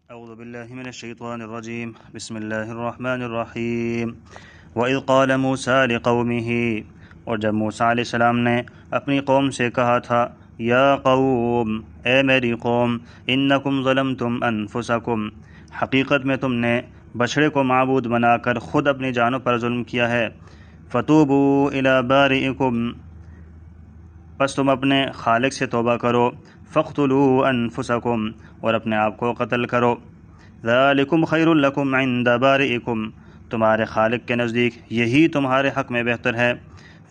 اعوذ باللہ من الشیطان الرجیم بسم اللہ الرحمن الرحیم وَإِذْ قَالَ مُوسَىٰ لِقَوْمِهِ، اور جب موسیٰ علیہ السلام نے اپنی قوم سے کہا تھا، یا قوم، اے میری قوم، انکم ظلمتم انفسکم، حقیقت میں تم نے بچھڑے کو معبود بنا کر خود اپنی جانوں پر ظلم کیا ہے، فَتُوبُوا إِلَىٰ بَارِئِكُمْ، پس تم اپنے خالق سے توبہ کرو، فَاقْتُلُوا أَنفُسَكُمْ، اور اپنے آپ کو قتل کرو، ذَلِكُمْ خَيْرٌ لَكُمْ عِنْدَ بَارِئِكُمْ، تمہارے خالق کے نزدیک یہی تمہارے حق میں بہتر ہے،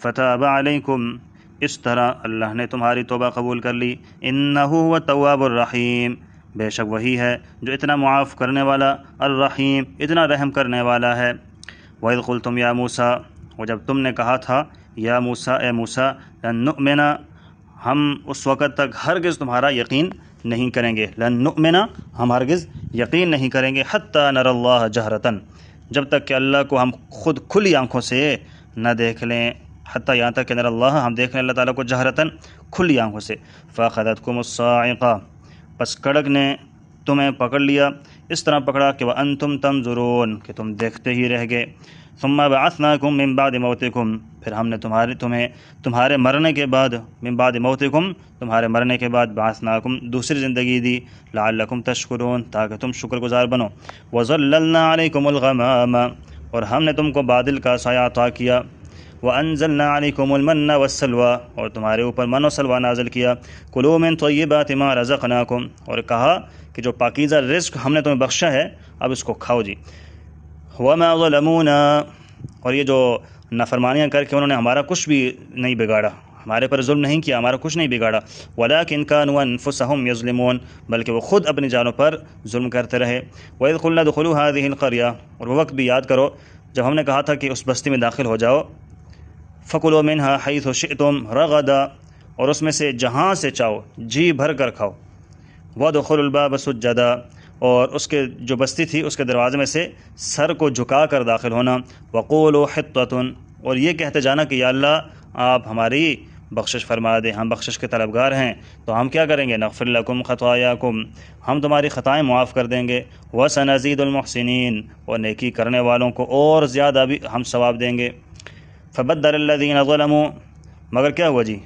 فَتَابَ عَلَيْكُمْ، اس طرح اللہ نے تمہاری توبہ قبول کر لی، إِنَّهُ هُوَ التَّوَّابُ الرَّحِيمُ، بے شک وہی ہے جو اتنا معاف کرنے والا، الرحیم، اتنا رحم کرنے والا ہے۔ وَإِذْ قُلْتُمْ يَا مُوسَىٰ، اور جب تم نے کہا تھا، یا موسیٰ، اے موسیٰ، لن نؤمن، ہم اس وقت تک ہرگز تمہارا یقین نہیں کریں گے، لن نؤمن، ہم ہرگز یقین نہیں کریں گے، حتی نر اللہ جہرتاً، جب تک کہ اللہ کو ہم خود کھلی آنکھوں سے نہ دیکھ لیں، حتی یہاں تک کہ نر اللہ، ہم دیکھ لیں اللہ تعالیٰ کو جہرتاً، کھلی آنکھوں سے، فاخذتکم الصاعقہ، پس کڑک نے تمہیں پکڑ لیا، اس طرح پکڑا کہ وانتم تنظرون، کہ تم دیکھتے ہی رہ گئے، ثم بعثناکم من بعد موتکم، پھر ہم نے تمہارے مرنے کے بعد، من بعد موتکم، تمہارے مرنے کے بعد، بعثناکم، دوسری زندگی دی، لعلکم تشکرون، تاکہ تم شکر گزار بنو، وظللنا علیکم الغمام، اور ہم نے تم کو بادل کا سایہ عطا کیا، وانزلنا علیکم المن والسلوى، اور تمہارے اوپر من و سلوى نازل کیا، کلوا من طیبات ما رزقناکم، اور کہا کہ جو پاکیزہ رزق ہم نے تمہیں بخشا ہے اب اس کو کھاؤ جی، وما ظلمونا، اور یہ جو نافرمانیاں کر کے انہوں نے ہمارا کچھ بھی نہیں بگاڑا، ہمارے پر ظلم نہیں کیا، ہمارا کچھ نہیں بگاڑا، ولکن كانوا انفسهم يظلمون، بلکہ وہ خود اپنی جانوں پر ظلم کرتے رہے، وَإِذْ قُلْنَا ادْخُلُوا هَٰذِهِ الْقَرْيَةَ، اور وہ وقت بھی یاد کرو جب ہم نے کہا تھا کہ اس بستی میں داخل ہو جاؤ، فَكُلُوا مِنْهَا حَيْثُ شِئْتُمْ رَغَدًا، اور اس میں سے جہاں سے چاہو جی بھر کر کھاؤ، وَادْخُلُوا الْبَابَ سُجَّدًا، اور اس کے جو بستی تھی اس کے دروازے میں سے سر کو جھکا کر داخل ہونا، وَقُولُوا حِطَّةٌ، اور یہ کہتے جانا کہ یا اللہ آپ ہماری بخشش فرما دیں، ہم بخشش کے طلبگار ہیں، تو ہم کیا کریں گے، نغفر لکم خطایاکم، ہم تمہاری خطائیں معاف کر دیں گے، وَسَنَزِيدُ الْمُحْسِنِينَ، اور نیکی کرنے والوں کو اور زیادہ بھی ہم ثواب دیں گے، فَبَدَّلَ الَّذِينَ ظَلَمُوا، مگر کیا ہوا جی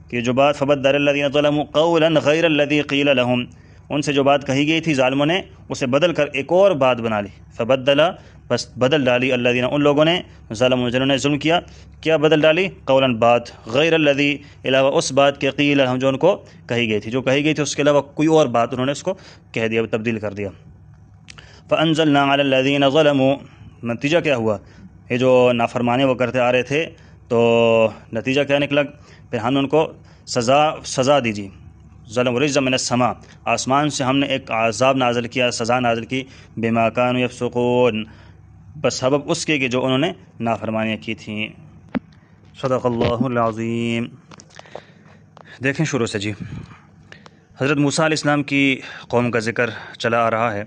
کہ جو بات فَبَدَّلَ الَّذِينَ ظَلَمُوا قَوْلًا غَيْرَ الَّذِي قِيلَ لَهُمْ، ان سے جو بات کہی گئی تھی ظالموں نے اسے بدل کر ایک اور بات بنا لی، فبدل، بس بدل ڈالی، الذین، ان لوگوں نے، ظلموا، جنہوں نے ظلم کیا، کیا بدل ڈالی، قولاً، بات، غیر الذی، علاوہ اس بات کے، قیل لہم، جو ان کو کہی گئی تھی، جو کہی گئی تھی اس کے علاوہ کوئی اور بات انہوں نے اس کو کہہ دیا، تبدیل کر دیا، فانزلنا علی الذین ظلموا، نتیجہ کیا ہوا، یہ جو نافرمانی وہ کرتے آ رہے تھے تو نتیجہ کیا نکلا، پھر ہم نے ان کو سزا دیجی، ظلم رجزا من السماء، آسمان سے ہم نے ایک عذاب نازل کیا، سزا نازل کی، بما كانوا يفسقون، بس سبب اس کے کہ جو انہوں نے نافرمانیاں کی تھیں۔ صدق اللہ العظیم۔ دیکھیں شروع سے جی، حضرت موسیٰ علیہ السلام کی قوم کا ذکر چلا آ رہا ہے۔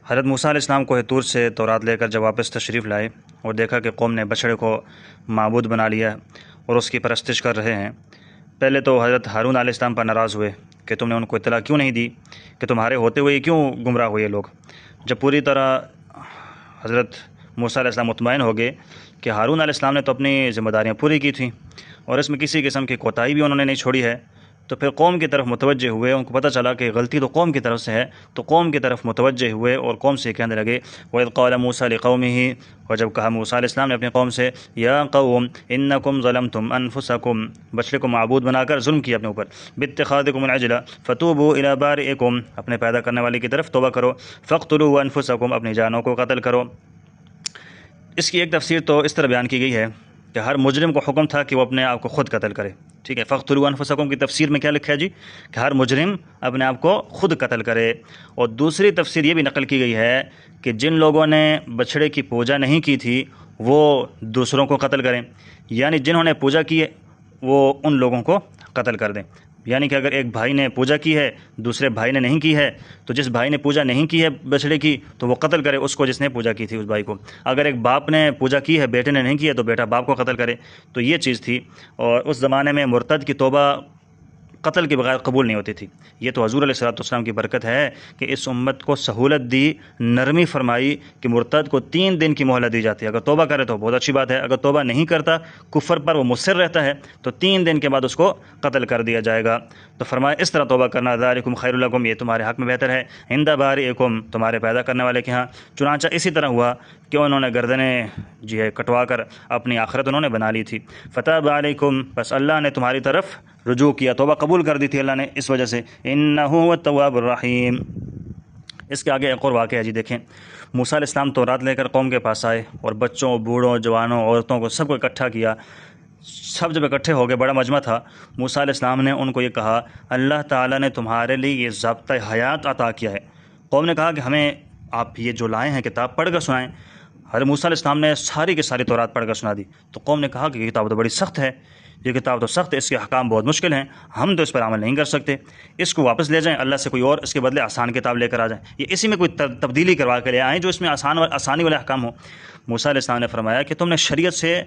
حضرت موسیٰ علیہ السلام کوہ طور سے تورات لے کر جب واپس تشریف لائے اور دیکھا کہ قوم نے بچھڑے کو معبود بنا لیا اور اس کی پرستش کر رہے ہیں، پہلے تو حضرت ہارون علیہ السلام پر ناراض ہوئے کہ تم نے ان کو اطلاع کیوں نہیں دی کہ تمہارے ہوتے ہوئے کیوں گمراہ ہوئے لوگ، جب پوری طرح حضرت موسیٰ علیہ السلام مطمئن ہو گئے کہ ہارون علیہ السلام نے تو اپنی ذمہ داریاں پوری کی تھیں اور اس میں کسی قسم کی کوتاہی بھی انہوں نے نہیں چھوڑی ہے، تو پھر قوم کی طرف متوجہ ہوئے، ان کو پتہ چلا کہ غلطی تو قوم کی طرف سے ہے، تو قوم کی طرف متوجہ ہوئے اور قوم سے کہنے لگے، وَإِذْ قَالَ مُوسَىٰ لِقَوْمِهِ، اور جب کہا موسیٰ علیہ السلام نے اپنی قوم سے، یا قوم انکم ظلمتم انفسکم، بچڑے کو معبود بنا کر ظلم کیا اپنے اوپر، باتخاذکم العجل فتوبوا الی بارئکم، اپنے پیدا کرنے والے کی طرف توبہ کرو، فاقتلوا انفسکم، اپنی جانوں کو قتل کرو۔ اس کی ایک تفسیر تو اس طرح بیان کی گئی ہے کہ ہر مجرم کو حکم تھا کہ وہ اپنے آپ کو خود قتل کرے، ٹھیک ہے، فاقتلوا انفسکم کی تفسیر میں کیا لکھا ہے جی کہ ہر مجرم اپنے آپ کو خود قتل کرے، اور دوسری تفسیر یہ بھی نقل کی گئی ہے کہ جن لوگوں نے بچھڑے کی پوجا نہیں کی تھی وہ دوسروں کو قتل کریں، یعنی جنہوں نے پوجا کی ہے وہ ان لوگوں کو قتل کر دیں، یعنی کہ اگر ایک بھائی نے پوجا کی ہے دوسرے بھائی نے نہیں کی ہے تو جس بھائی نے پوجا نہیں کی ہے بچھڑے کی تو وہ قتل کرے اس کو جس نے پوجا کی تھی اس بھائی کو، اگر ایک باپ نے پوجا کی ہے بیٹے نے نہیں کی ہے تو بیٹا باپ کو قتل کرے، تو یہ چیز تھی۔ اور اس زمانے میں مرتد کی توبہ قتل کے بغیر قبول نہیں ہوتی تھی۔ یہ تو حضور علیہ الصلوۃ والسلام کی برکت ہے کہ اس امت کو سہولت دی، نرمی فرمائی کہ مرتد کو 3 دن کی مہلت دی جاتی ہے، اگر توبہ کرے تو بہت اچھی بات ہے، اگر توبہ نہیں کرتا، کفر پر وہ مصر رہتا ہے، تو 3 دن کے بعد اس کو قتل کر دیا جائے گا۔ تو فرمایا اس طرح توبہ کرنا، ذالکم خیر لکم، یہ تمہارے حق میں بہتر ہے، عند بارئکم، تمہارے پیدا کرنے والے کے ہاں۔ چنانچہ اسی طرح ہوا کہ انہوں نے گردنیں کٹوا کر اپنی آخرت انہوں نے بنا لی تھی۔ فتاب علیکم، بس اللہ نے تمہاری طرف رجوع کیا، توبہ قبول کر دی تھی اللہ نے اس وجہ سے، انہ هو التواب الرحیم۔ اس کے آگے ایک اور واقعہ ہے جی، دیکھیں موسیٰ علیہ السلام تورات لے کر قوم کے پاس آئے اور بچوں، بوڑھوں، جوانوں، عورتوں کو سب کو اکٹھا کیا۔ سب جب اکٹھے ہو گئے، بڑا مجمع تھا، موسیٰ علیہ السلام نے ان کو یہ کہا، اللہ تعالیٰ نے تمہارے لیے یہ ضابطہ حیات عطا کیا ہے۔ قوم نے کہا کہ ہمیں آپ یہ جو لائے ہیں کتاب پڑھ کر سنائیں۔ حضرت موسیٰ علیہ السلام نے ساری کی ساری تورات پڑھ کر سنا دی۔ تو قوم نے کہا کہ یہ کتاب تو بڑی سخت ہے، یہ کتاب تو سخت ہے، اس کے احکام بہت مشکل ہیں، ہم تو اس پر عمل نہیں کر سکتے، اس کو واپس لے جائیں، اللہ سے کوئی اور اس کے بدلے آسان کتاب لے کر آ جائیں، یہ اسی میں کوئی تبدیلی کروا کے لے آئیں جو اس میں آسانی والے احکام ہو۔ موسیٰ علیہ السلام نے فرمایا کہ تم نے شریعت سے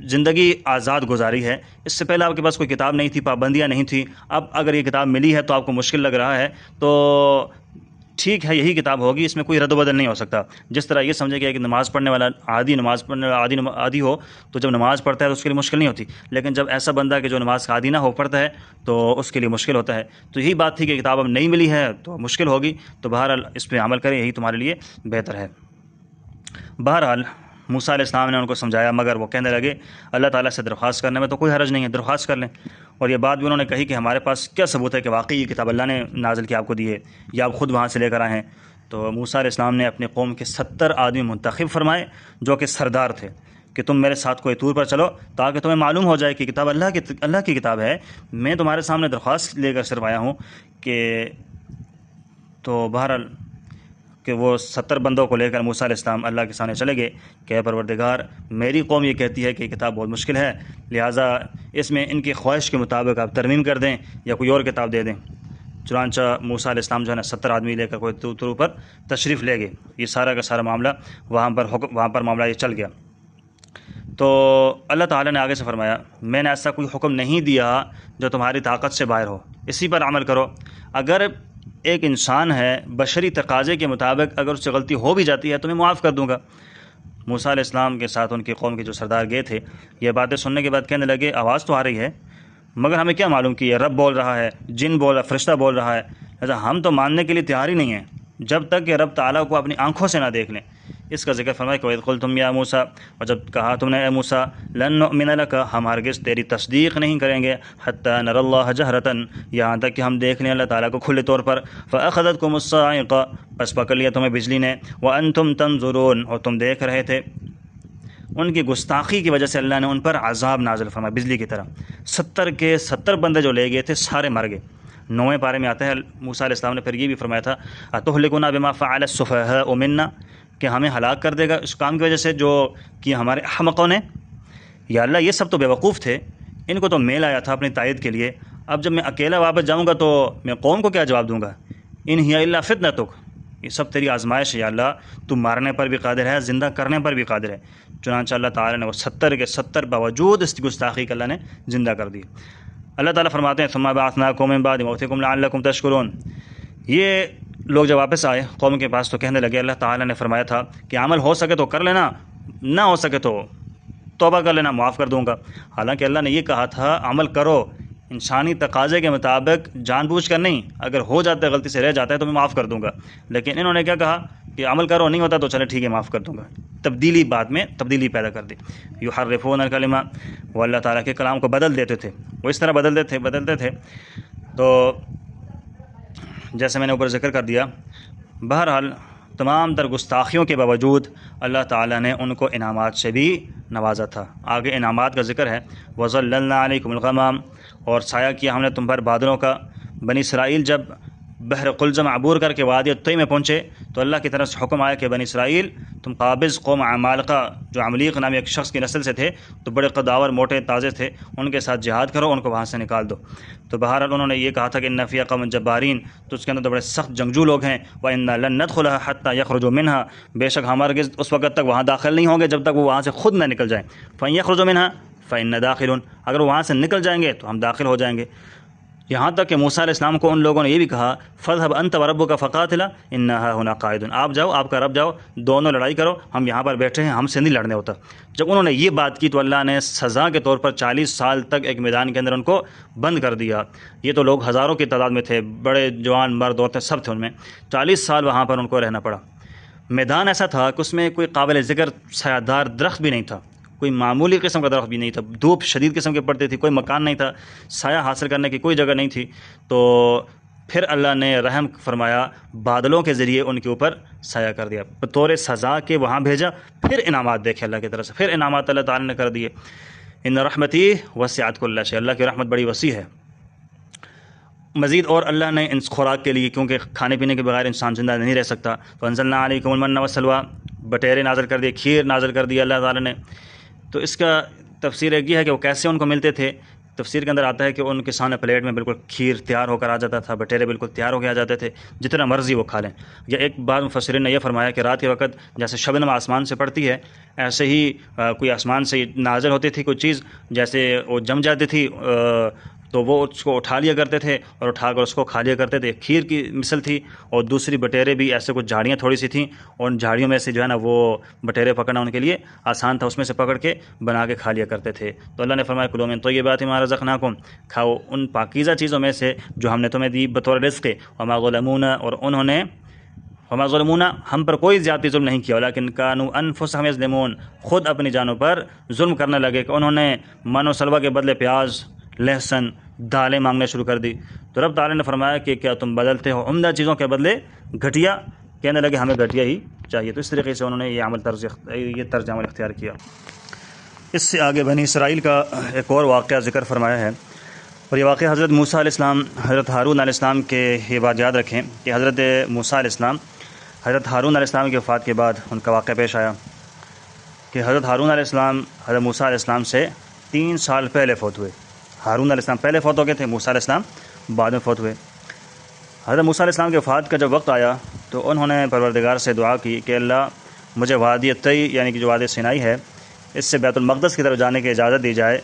زندگی آزاد گزاری ہے، اس سے پہلے آپ کے پاس کوئی کتاب نہیں تھی، پابندیاں نہیں تھیں، اب اگر یہ کتاب ملی ہے تو آپ کو مشکل لگ رہا ہے، تو ٹھیک ہے یہی کتاب ہوگی، اس میں کوئی رد و بدل نہیں ہو سکتا۔ جس طرح یہ سمجھے کہ نماز پڑھنے والا عادی ہو تو جب نماز پڑھتا ہے تو اس کے لیے مشکل نہیں ہوتی، لیکن جب ایسا بندہ کہ جو نماز کا عادی نہ ہو پڑھتا ہے تو اس کے لیے مشکل ہوتا ہے۔ تو یہی بات تھی کہ کتاب اب نہیں ملی ہے تو مشکل ہوگی، تو بہرحال اس پہ عمل کریں، یہی تمہارے لیے بہتر ہے۔ بہرحال موسیٰ علیہ السلام نے ان کو سمجھایا، مگر وہ کہنے لگے اللہ تعالیٰ سے درخواست کرنے میں تو کوئی حرج نہیں ہے، درخواست کر لیں۔ اور یہ بات بھی انہوں نے کہی کہ ہمارے پاس کیا ثبوت ہے کہ واقعی یہ کتاب اللہ نے نازل کی آپ کو دی ہے یا آپ خود وہاں سے لے کر آئے ہیں؟ تو موسیٰ علیہ السلام نے اپنی قوم کے 70 آدمی منتخب فرمائے جو کہ سردار تھے کہ تم میرے ساتھ کوئی طور پر چلو تاکہ تمہیں معلوم ہو جائے کہ کتاب اللہ کی کتاب ہے، میں تمہارے سامنے درخواست لے کر صرف آیا ہوں کہ تو بہرحال کہ وہ 70 بندوں کو لے کر موسیٰ علیہ السلام اللہ کے سامنے چلے گئے کہ اے پروردگار، میری قوم یہ کہتی ہے کہ یہ کتاب بہت مشکل ہے، لہٰذا اس میں ان کی خواہش کے مطابق آپ ترمیم کر دیں یا کوئی اور کتاب دے دیں۔ چنانچہ موسیٰ علیہ السلام جو ہے نا 70 آدمی لے کر کوئی طور پر تشریف لے گئے۔ یہ سارا کا سارا معاملہ وہاں پر معاملہ یہ چل گیا۔ تو اللہ تعالیٰ نے آگے سے فرمایا، میں نے ایسا کوئی حکم نہیں دیا جو تمہاری طاقت سے باہر ہو، اسی پر عمل کرو۔ اگر ایک انسان ہے، بشری تقاضے کے مطابق اگر اس سے غلطی ہو بھی جاتی ہے تو میں معاف کر دوں گا۔ موسیٰ علیہ السلام کے ساتھ ان کی قوم کے جو سردار گئے تھے، یہ باتیں سننے کے بعد کہنے لگے آواز تو آ رہی ہے مگر ہمیں کیا معلوم کہ یہ رب بول رہا ہے، جن بول رہا ہے، فرشتہ بول رہا ہے، لہٰذا ہم تو ماننے کے لیے تیار ہی نہیں ہیں جب تک کہ رب تعالیٰ کو اپنی آنکھوں سے نہ دیکھ لیں۔ اس کا ذکر فرمایا کہ وَإِذْ قُلْتُمْ يَا مُوسَىٰ، اور جب کہا تم نے اے موسیٰ، لَن نُؤْمِنَ لَكَ، ہم ہرگز تیری تصدیق نہیں کریں گے، حَتَّىٰ نَرَى اللَّهَ جَهْرَةً، یہاں تک کہ ہم دیکھ لیں اللہ تعالیٰ کو کھلے طور پر، فَأَخَذَتْكُمُ الصَّاعِقَةُ، بس پکڑ لیا تمہیں بجلی نے، وَأَنْتُمْ تَنظُرُونَ، اور تم دیکھ رہے تھے۔ ان کی گستاخی کی وجہ سے اللہ نے ان پر عذاب نازل فرمایا بجلی کی طرح۔ 70 کے 70 بندے جو لے گئے تھے سارے مر گئے۔ 9ویں پارے میں آتا ہے موسیٰ علیہ السلام نے پھر یہ بھی فرمایا تھا، أَتُهْلِكُنَا بِمَا فَعَلَ السُّفَهَاءُ مِنَّا، کہ ہمیں ہلاک کر دے گا اس کام کی وجہ سے جو کہ ہمارے احمقوں نے۔ یا اللہ یہ سب تو بیوقوف تھے، ان کو تو میں لایا تھا اپنی تائید کے لیے، اب جب میں اکیلا واپس جاؤں گا تو میں قوم کو کیا جواب دوں گا؟ ان ہی الا فتنتک، یہ سب تیری آزمائش ہے یا اللہ، تو مارنے پر بھی قادر ہے، زندہ کرنے پر بھی قادر ہے۔ چنانچہ اللہ تعالیٰ نے وہ 70 کے 70 باوجود اس گستاخی کا اللہ نے زندہ کر دی۔ اللہ تعالیٰ فرماتے ہیں ثم بعثناکم من بعد موتکم لعلکم تشکرون، یہ لوگ جب واپس آئے قوم کے پاس تو کہنے لگے اللہ تعالیٰ نے فرمایا تھا کہ عمل ہو سکے تو کر لینا، نہ ہو سکے تو توبہ کر لینا، معاف کر دوں گا۔ حالانکہ اللہ نے یہ کہا تھا عمل کرو انسانی تقاضے کے مطابق، جان بوجھ کر نہیں، اگر ہو جاتا ہے غلطی سے رہ جاتا ہے تو میں معاف کر دوں گا، لیکن انہوں نے کیا کہا کہ عمل کرو، نہیں ہوتا تو چلے ٹھیک ہے معاف کر دوں گا، تبدیلی بات میں تبدیلی پیدا کر دی۔ یحرفون الکلمہ، وہ اللہ تعالیٰ کے کلام کو بدل دیتے تھے، وہ اس طرح بدلتے تھے تو جیسے میں نے اوپر ذکر کر دیا۔ بہرحال تمام تر گستاخیوں کے باوجود اللہ تعالیٰ نے ان کو انعامات سے بھی نوازا تھا۔ آگے انعامات کا ذکر ہے، وَظَلَّلْنَا عَلَيْكُمُ الْغَمَامَ، اور سایہ کیا ہم نے تم پر بادلوں کا۔ بنی اسرائیل جب بحر قلزم عبور کر کے وادی طی میں پہنچے تو اللہ کی طرف سے حکم آیا کہ بنی اسرائیل تم قابض قوم عمالقہ جو عملیق نامی ایک شخص کی نسل سے تھے تو بڑے قداور موٹے تازے تھے، ان کے ساتھ جہاد کرو، ان کو وہاں سے نکال دو۔ تو بہرحال انہوں نے یہ کہا تھا کہ ان فیہا قوم جبارین، تو اس کے اندر تو بڑے سخت جنگجو لوگ ہیں، وَإِنَّا لَن نَدْخُلَهَا حَتَّىٰ يَخْرُجُوا مِنْهَا، بے شک ہم ہرگز اس وقت تک وہاں داخل نہیں ہوں گے جب تک وہ وہاں سے خود نہ نکل جائیں، فَإِن يَخْرُجُوا مِنْهَا فَإِنَّا دَاخِلُونَ، اگر وہاں سے نکل جائیں گے تو ہم داخل ہو جائیں گے۔ یہاں تک کہ موسیٰ علیہ السلام کو ان لوگوں نے یہ بھی کہا فَاذْهَبْ أَنْتَ وَرَبُّكَ فَقَاتِلَا إِنَّا هُنَا قَاعِدُونَ، آپ جاؤ، آپ کا رب جاؤ، دونوں لڑائی کرو، ہم یہاں پر بیٹھے ہیں، ہم سے نہیں لڑنے ہوتا۔ جب انہوں نے یہ بات کی تو اللہ نے سزا کے طور پر 40 سال تک ایک میدان کے اندر ان کو بند کر دیا۔ یہ تو لوگ ہزاروں کی تعداد میں تھے، بڑے جوان مرد عورتیں سب تھے، ان میں 40 سال وہاں پر ان کو رہنا پڑا۔ میدان ایسا تھا کہ اس میں کوئی قابل ذکر سایہ دار درخت بھی نہیں تھا، کوئی معمولی قسم کا درخت بھی نہیں تھا، دھوپ شدید قسم کی پڑتی تھی، کوئی مکان نہیں تھا، سایہ حاصل کرنے کی کوئی جگہ نہیں تھی۔ تو پھر اللہ نے رحم فرمایا، بادلوں کے ذریعے ان کے اوپر سایہ کر دیا، بطور سزا کے وہاں بھیجا، پھر انعامات دیکھے اللہ کی طرف سے، پھر انعامات اللہ تعالیٰ نے کر دیے۔ ان رحمتی وسعت کل شیء، اللہ کی رحمت بڑی وسیع ہے۔ مزید اور اللہ نے ان خوراک کے لیے، کیونکہ کھانے پینے کے بغیر انسان زندہ نہیں رہ سکتا، تو انزلنا علیکم المن والسلویٰ، بٹیرے نازل کر دیے، کھیر نازل کر دی اللہ تعالیٰ نے۔ تو اس کا تفسیر ایک یہ ہے کہ وہ کیسے ان کو ملتے تھے۔ تفسیر کے اندر آتا ہے کہ ان کے سامنے پلیٹ میں بالکل کھیر تیار ہو کر آ جاتا تھا، بٹیرے بالکل تیار ہو کے آ جاتے تھے، جتنا مرضی وہ کھا لیں۔ یا ایک بات مفسرین نے یہ فرمایا کہ رات کے وقت جیسے شبنم آسمان سے پڑتی ہے، ایسے ہی کوئی آسمان سے نازل ہوتی تھی کوئی چیز، جیسے وہ جم جاتی تھی تو وہ اس کو اٹھا لیا کرتے تھے اور اٹھا کر اس کو کھا لیا کرتے تھے، کھیر کی مثل تھی۔ اور دوسری بٹیرے بھی ایسے کچھ جھاڑیاں تھوڑی سی تھیں، اور ان جھاڑیوں میں سے جو ہے نا وہ بٹیرے پکڑنا ان کے لیے آسان تھا، اس میں سے پکڑ کے بنا کے کھا لیا کرتے تھے۔ تو اللہ نے فرمایا کلوا من طیبات ما رزقناکم، کھاؤ ان پاکیزہ چیزوں میں سے جو ہم نے تمہیں دی بطور رزق۔ وما ظلمونا، اور انہوں نے وما ظلمونا، ہم پر کوئی زیادتی ظلم نہیں کیا، لیکن کانوا انفسہم یظلمون، خود اپنی جانوں پر ظلم کرنے لگے کہ انہوں نے من و سلوہ کے بدلے پیاز، لہسن، دالیں مانگنے شروع کر دی۔ تو رب تعالیٰ نے فرمایا کہ کیا تم بدلتے ہو عمدہ چیزوں کے بدلے گھٹیا؟ کہنے لگے ہمیں گھٹیا ہی چاہیے۔ تو اس طریقے سے انہوں نے یہ طرز عمل اختیار کیا۔ اس سے آگے بنی اسرائیل کا ایک اور واقعہ ذکر فرمایا ہے، اور یہ واقعہ حضرت موسیٰ علیہ السلام، حضرت ہارون علیہ السلام کے یہ بات یاد رکھیں کہ حضرت موسیٰ علیہ السلام حضرت ہارون علیہ السلام کی وفات کے بعد ان کا واقعہ پیش آیا کہ حضرت ہارون علیہ السلام حضرت موسیٰ علیہ السلام سے 3 سال پہلے فوت ہوئے۔ ہارون علیہ السلام پہلے فوت ہو گئے تھے، موسیٰ علیہ السلام بعد میں فوت ہوئے۔ حضرت موسیٰ علیہ السلام کے وفات کا جب وقت آیا تو انہوں نے پروردگار سے دعا کی کہ اللہ مجھے وادی طی، یعنی کہ جو وادی سینائی ہے، اس سے بیت المقدس کی طرف جانے کی اجازت دی جائے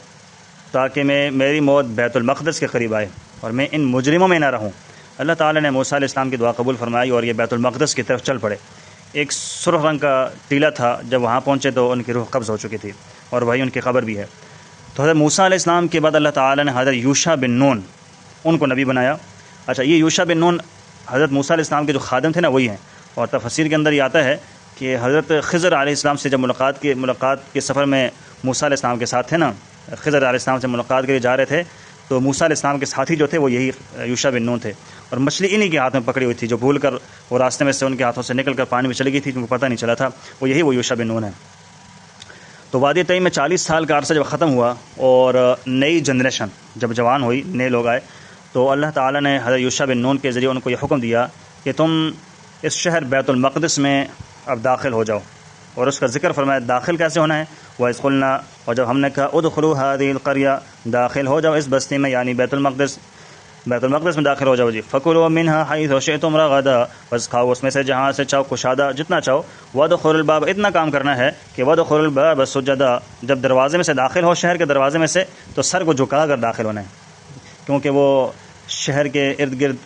تاکہ میری موت بیت المقدس کے قریب آئے اور میں ان مجرموں میں نہ رہوں۔ اللہ تعالیٰ نے موسیٰ علیہ السلام کی دعا قبول فرمائی اور یہ بیت المقدس کی طرف چل پڑے۔ ایک سرخ رنگ کا ٹیلا تھا، جب وہاں پہنچے تو ان کی روح قبض ہو چکی تھی، اور وہی ان کی قبر بھی ہے۔ تو حضرت موسیٰ علیہ السلام کے بعد اللہ تعالیٰ نے حضرت یوشع بن نون ان کو نبی بنایا۔ اچھا، یہ یوشع بن نون حضرت موسیٰ علیہ السلام کے جو خادم تھے نا وہی ہیں، اور تفسیر کے اندر یہ آتا ہے کہ حضرت خضر علیہ السلام سے جب ملاقات کے سفر میں موسیٰ علیہ السلام کے ساتھ تھے نا، خضر علیہ السلام سے ملاقات کے لیے جا رہے تھے، تو موسیٰ علیہ السلام کے ساتھی جو تھے وہ یہی یوشع بن نون تھے، اور مچھلی انہی کے ہاتھ میں پکڑی ہوئی تھی، جو بھول کر وہ راستے میں سے ان کے ہاتھوں سے نکل کر پانی میں چلی گئی تھی، ان کو پتہ نہیں چلا تھا، وہ یوشع بن نون ہے۔ تو وادی طی میں 40 سال کا عرصہ جب ختم ہوا اور نئی جنریشن جب جوان ہوئی، نئے لوگ آئے، تو اللہ تعالیٰ نے حضرت یوشع بن نون کے ذریعے ان کو یہ حکم دیا کہ تم اس شہر بیت المقدس میں اب داخل ہو جاؤ، اور اس کا ذکر فرمایا داخل کیسے ہونا ہے، وَإِذْ قُلْنَا، اور جب ہم نے کہا ادخلوا هذه القرية، داخل ہو جاؤ اس بستی میں، یعنی بیت المقدس میں داخل ہو جاؤ جی۔ فَكُلُوا مِنْهَا حَيْثُ شِئْتُمْ رَغَدًا، بس کھاؤ اس میں سے جہاں سے چاہو کشادہ، جتنا چاہو۔ وَادْخُلُوا الْبَابَ، اتنا کام کرنا ہے کہ وَادْخُلُوا الْبَابَ سُجَّدًا، جب دروازے میں سے داخل ہو، شہر کے دروازے میں سے، تو سر کو جھکا کر داخل ہونا ہے، کیونکہ وہ شہر کے ارد گرد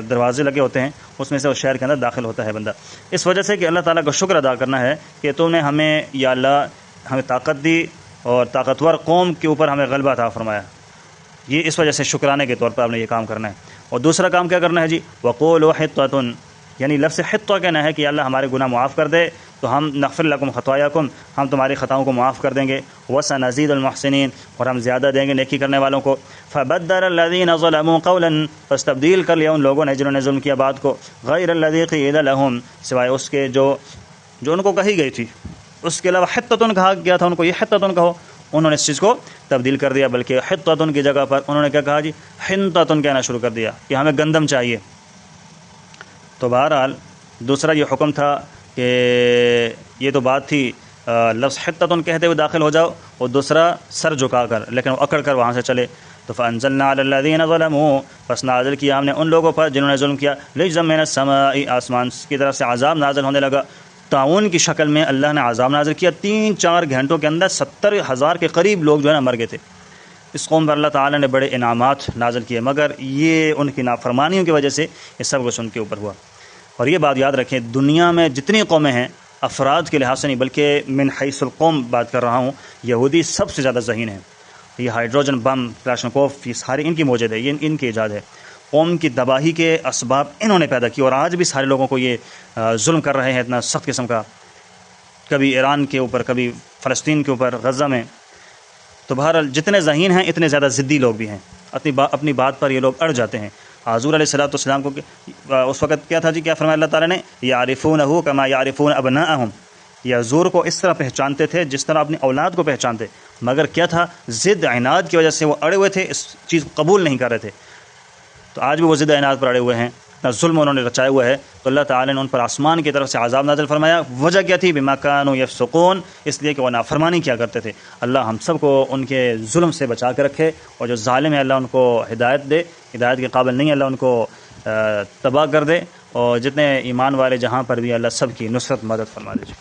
دروازے لگے ہوتے ہیں، اس میں سے وہ شہر کے اندر داخل ہوتا ہے بندہ، اس وجہ سے کہ اللہ تعالیٰ کا شکر ادا کرنا ہے کہ تم نے ہمیں، یا اللہ ہمیں طاقت دی اور طاقتور قوم کے اوپر ہمیں غلبہ عطا فرمایا، یہ اس وجہ سے شکرانے کے طور پر آپ نے یہ کام کرنا ہے۔ اور دوسرا کام کیا کرنا ہے جی، وَقُولُوا حِطَّةٌ، یعنی لفظ حِطَّہ کہنا ہے کہ اللہ ہمارے گناہ معاف کر دے تو ہم نغفر لکم خطایاکم، ہم تمہاری خطاؤں کو معاف کر دیں گے، وَسَنَزِيدُ الْمُحْسِنِينَ، اور ہم زیادہ دیں گے نیکی کرنے والوں کو۔ فَبَدَّلَ الَّذِينَ ظَلَمُوا قَوْلًا، پس تبدیل کر لیا ان لوگوں نے جنہوں نے ظلم کیا بات کو، غیر الذی قیل لہم، سوائے اس کے جو ان کو کہی گئی تھی، اس کے علاوہ حِطَّةٌ کہا گیا تھا ان کو، یہ حِطَّةٌ کہو، انہوں نے اس چیز کو تبدیل کر دیا، بلکہ حِطَّةٌ کی جگہ پر انہوں نے کیا کہا جی، حِنطَةٌ کہنا شروع کر دیا کہ ہمیں گندم چاہیے۔ تو بہرحال دوسرا یہ حکم تھا کہ یہ تو بات تھی لفظ حِطَّةٌ کہتے ہوئے داخل ہو جاؤ، اور دوسرا سر جھکا کر، لیکن وہ اکڑ کر وہاں سے چلے۔ تو فَأَنزَلْنَا عَلَى الَّذِينَ ظَلَمُوا، پس نازل کیا ہم نے ان لوگوں پر جنہوں نے ظلم کیا، رِجْزًا مِّنَ السَّمَاءِ، آسمان کی طرف سے عذاب نازل ہونے لگا، تعاون کی شکل میں اللہ نے عذاب نازل کیا۔ 3-4 گھنٹوں کے اندر 70,000 کے قریب لوگ جو ہے نا مر گئے تھے، اس قوم پر اللہ تعالیٰ نے بڑے انعامات نازل کیے، مگر یہ ان کی نافرمانیوں کی وجہ سے یہ سب کچھ ان کے اوپر ہوا۔ اور یہ بات یاد رکھیں، دنیا میں جتنی قومیں ہیں، افراد کے لحاظ سے نہیں بلکہ من حیث القوم بات کر رہا ہوں، یہودی سب سے زیادہ ذہین ہیں۔ یہ ہائیڈروجن بم، کلاشنکوف، یہ سارے ان کی موجود ہے، یہ ان کی ایجاد ہے۔ قوم کی تباہی کے اسباب انہوں نے پیدا کیے، اور آج بھی سارے لوگوں کو یہ ظلم کر رہے ہیں اتنا سخت قسم کا، کبھی ایران کے اوپر، کبھی فلسطین کے اوپر، غزہ میں۔ تو بہرحال جتنے ذہین ہیں اتنے زیادہ ضدی لوگ بھی ہیں، اپنی بات پر یہ لوگ اڑ جاتے ہیں۔ حضور علیہ السلام کو اس وقت کیا تھا جی، کیا فرمایا اللہ تعالیٰ نے، یعرفونہ کما یعرفون ابناءہم، یہ حضور کو اس طرح پہچانتے تھے جس طرح اپنی اولاد کو پہچانتے، مگر کیا تھا، ضد عناد کی وجہ سے وہ اڑے ہوئے تھے، اس چیز کو قبول نہیں کر رہے تھے۔ تو آج بھی وہ ضد عناد پر اڑے ہوئے ہیں، اتنا ظلم انہوں نے رچایا ہوا ہے، تو اللہ تعالیٰ نے ان پر آسمان کی طرف سے عذاب نازل فرمایا۔ وجہ کیا تھی، بما کانوا یفسقون، اس لیے کہ وہ نافرمانی کیا کرتے تھے۔ اللہ ہم سب کو ان کے ظلم سے بچا کے رکھے، اور جو ظالم ہے اللہ ان کو ہدایت دے، ہدایت کے قابل نہیں اللہ ان کو تباہ کر دے، اور جتنے ایمان والے جہاں پر بھی اللہ سب کی نصرت مدد فرما دے۔